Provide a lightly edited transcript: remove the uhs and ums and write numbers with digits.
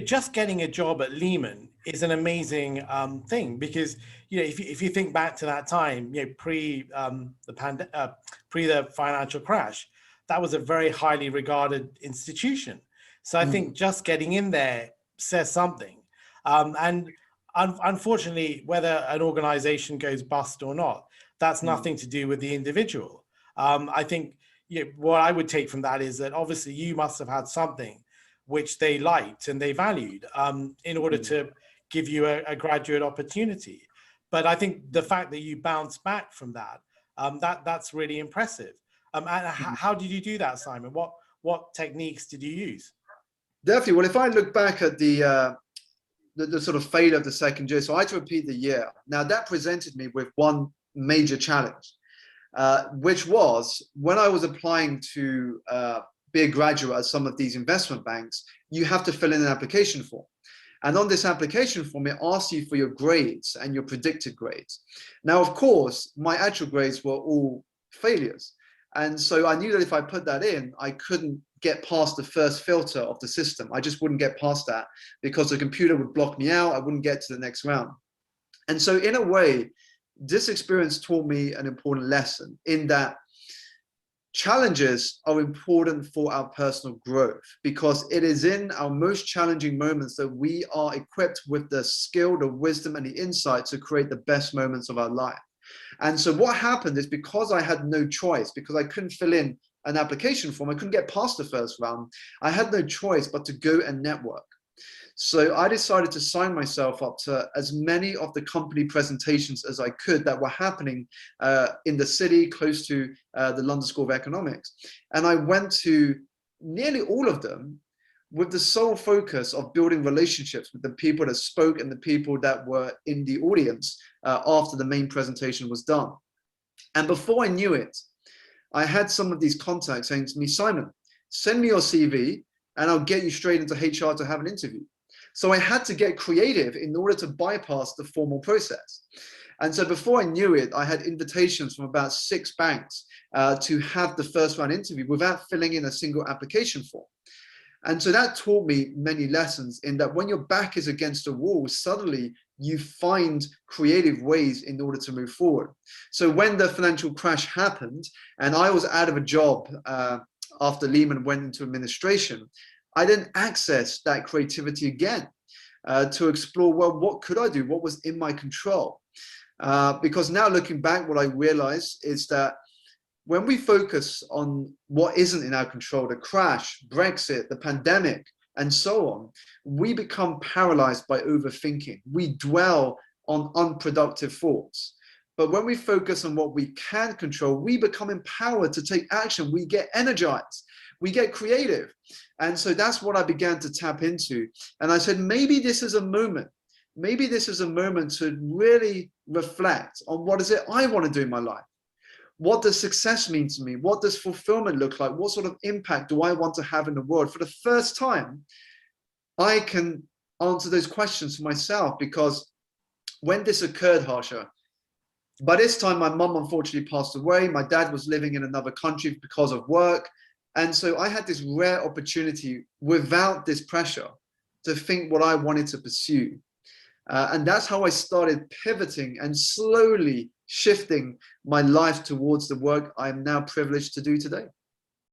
just getting a job at Lehman is an amazing thing because if you think back to that time, pre the financial crash, that was a very highly regarded institution. So I think just getting in there says something. And unfortunately, whether an organization goes bust or not, that's nothing to do with the individual. I think what I would take from that is that obviously you must have had something which they liked and they valued in order to give you a graduate opportunity. But I think the fact that you bounced back from that, that's really impressive. And how did you do that, Simon? What techniques did you use? Definitely. Well, if I look back at the sort of failure of the second year, so I had to repeat the year. Now that presented me with one major challenge, which was when I was applying to be a graduate at some of these investment banks, you have to fill in an application form. And on this application form, it asks you for your grades and your predicted grades. Now, of course, my actual grades were all failures. And so I knew that if I put that in, I couldn't get past the first filter of the system. I just wouldn't get past that because the computer would block me out. I wouldn't get to the next round. And so in a way, this experience taught me an important lesson in that challenges are important for our personal growth, because it is in our most challenging moments that we are equipped with the skill, the wisdom, and the insight to create the best moments of our life. And so what happened is, because I had no choice, because I couldn't fill in an application form, I couldn't get past the first round, I had no choice but to go and network. So I decided to sign myself up to as many of the company presentations as I could that were happening in the city close to the London School of Economics. And I went to nearly all of them with the sole focus of building relationships with the people that spoke and the people that were in the audience after the main presentation was done. And before I knew it, I had some of these contacts saying to me, Simon, send me your CV and I'll get you straight into HR to have an interview. So I had to get creative in order to bypass the formal process. And so before I knew it, I had invitations from about 6 banks to have the first round interview without filling in a single application form. And so that taught me many lessons in that when your back is against a wall, suddenly you find creative ways in order to move forward. So when the financial crash happened and I was out of a job after Lehman went into administration, I then accessed that creativity again to explore, well, what could I do? What was in my control? Because now looking back, what I realized is that when we focus on what isn't in our control, the crash, Brexit, the pandemic, and so on, we become paralyzed by overthinking. We dwell on unproductive thoughts. But when we focus on what we can control, we become empowered to take action. We get energized. We get creative. And so that's what I began to tap into. And I said, maybe this is a moment. Maybe this is a moment to really reflect on what is it I want to do in my life. What does success mean to me? What does fulfillment look like? What sort of impact do I want to have in the world? For the first time, I can answer those questions for myself, because when this occurred, Harsha, by this time, my mum unfortunately passed away. My dad was living in another country because of work. And so I had this rare opportunity without this pressure to think what I wanted to pursue. And that's how I started pivoting and slowly shifting my life towards the work I'm now privileged to do today.